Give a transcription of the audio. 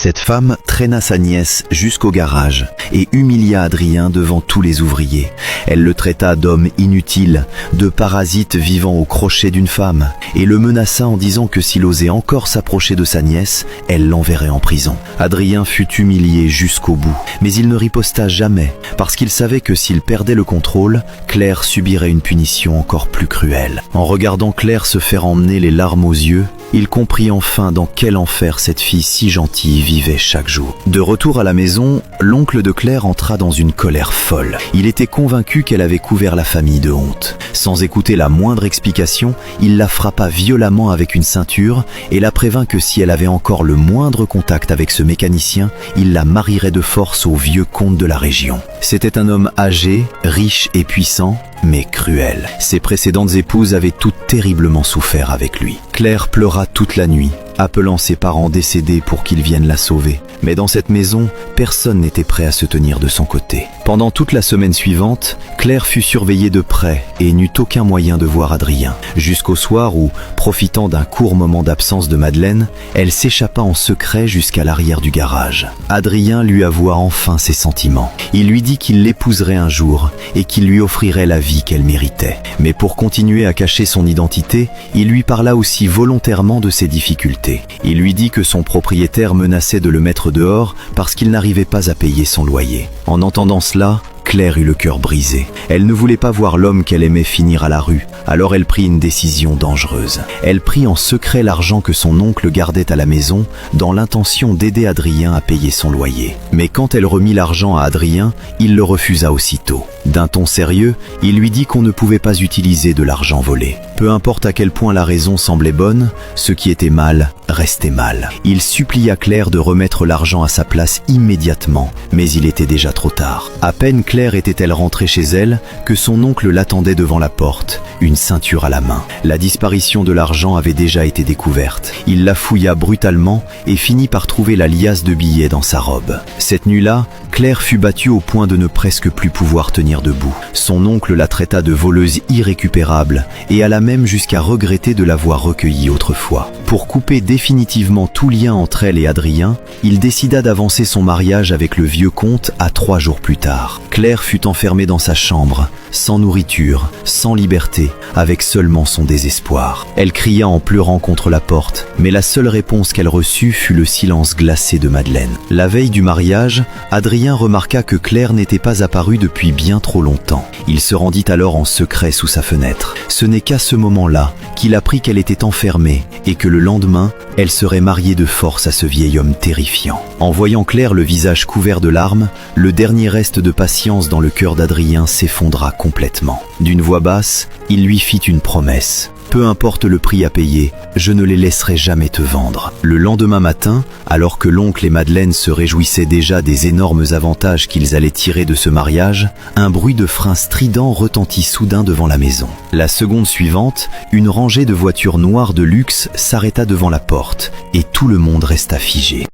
Cette femme traîna sa nièce jusqu'au garage et humilia Adrien devant tous les ouvriers. Elle le traita d'homme inutile, de parasite vivant au crochet d'une femme, et le menaça en disant que s'il osait encore s'approcher de sa nièce, elle l'enverrait en prison. Adrien fut humilié jusqu'au bout, mais il ne riposta jamais, parce qu'il savait que s'il perdait le contrôle, Claire subirait une punition encore plus cruelle. En regardant Claire se faire emmener les larmes aux yeux, il comprit enfin dans quel enfer cette fille si gentille vivait chaque jour. De retour à la maison, l'oncle de Claire entra dans une colère folle. Il était convaincu qu'elle avait couvert la famille de honte. Sans écouter la moindre explication, il la frappa violemment avec une ceinture et la prévint que si elle avait encore le moindre contact avec ce mécanicien, il la marierait de force au vieux comte de la région. C'était un homme âgé, riche et puissant, mais cruel. Ses précédentes épouses avaient toutes terriblement souffert avec lui. Claire pleura toute la nuit, appelant ses parents décédés pour qu'ils viennent la sauver. Mais dans cette maison, personne n'était prêt à se tenir de son côté. Pendant toute la semaine suivante, Claire fut surveillée de près et n'eut aucun moyen de voir Adrien. Jusqu'au soir où, profitant d'un court moment d'absence de Madeleine, elle s'échappa en secret jusqu'à l'arrière du garage. Adrien lui avoua enfin ses sentiments. Il lui dit qu'il l'épouserait un jour et qu'il lui offrirait la vie qu'elle méritait. Mais pour continuer à cacher son identité, il lui parla aussi volontairement de ses difficultés. Il lui dit que son propriétaire menaçait de le mettre dehors parce qu'il n'arrivait pas à payer son loyer. En entendant cela, Claire eut le cœur brisé. Elle ne voulait pas voir l'homme qu'elle aimait finir à la rue, alors elle prit une décision dangereuse. Elle prit en secret l'argent que son oncle gardait à la maison, dans l'intention d'aider Adrien à payer son loyer. Mais quand elle remit l'argent à Adrien, il le refusa aussitôt. D'un ton sérieux, il lui dit qu'on ne pouvait pas utiliser de l'argent volé. Peu importe à quel point la raison semblait bonne, ce qui était mal restait mal. Il supplia Claire de remettre l'argent à sa place immédiatement, mais il était déjà trop tard. À peine Claire était-elle rentrée chez elle que son oncle l'attendait devant la porte, une ceinture à la main. La disparition de l'argent avait déjà été découverte. Il la fouilla brutalement et finit par trouver la liasse de billets dans sa robe. Cette nuit-là, Claire fut battue au point de ne presque plus pouvoir tenir debout. Son oncle la traita de voleuse irrécupérable et alla même jusqu'à regretter de l'avoir recueillie autrefois. Pour couper définitivement tout lien entre elle et Adrien, il décida d'avancer son mariage avec le vieux comte à 3 jours plus tard. Claire fut enfermée dans sa chambre, sans nourriture, sans liberté, avec seulement son désespoir. Elle cria en pleurant contre la porte, mais la seule réponse qu'elle reçut fut le silence glacé de Madeleine. La veille du mariage, Adrien remarqua que Claire n'était pas apparue depuis bien trop longtemps. Il se rendit alors en secret sous sa fenêtre. Ce n'est qu'à ce moment-là qu'il apprit qu'elle était enfermée et que le lendemain, elle serait mariée de force à ce vieil homme terrifiant. En voyant Claire le visage couvert de larmes, le dernier reste de patience dans le cœur d'Adrien s'effondra complètement. D'une voix basse, il lui fit une promesse. Peu importe le prix à payer, je ne les laisserai jamais te vendre. Le lendemain matin, alors que l'oncle et Madeleine se réjouissaient déjà des énormes avantages qu'ils allaient tirer de ce mariage, un bruit de frein strident retentit soudain devant la maison. La seconde suivante, une rangée de voitures noires de luxe s'arrêta devant la porte et tout le monde resta figé.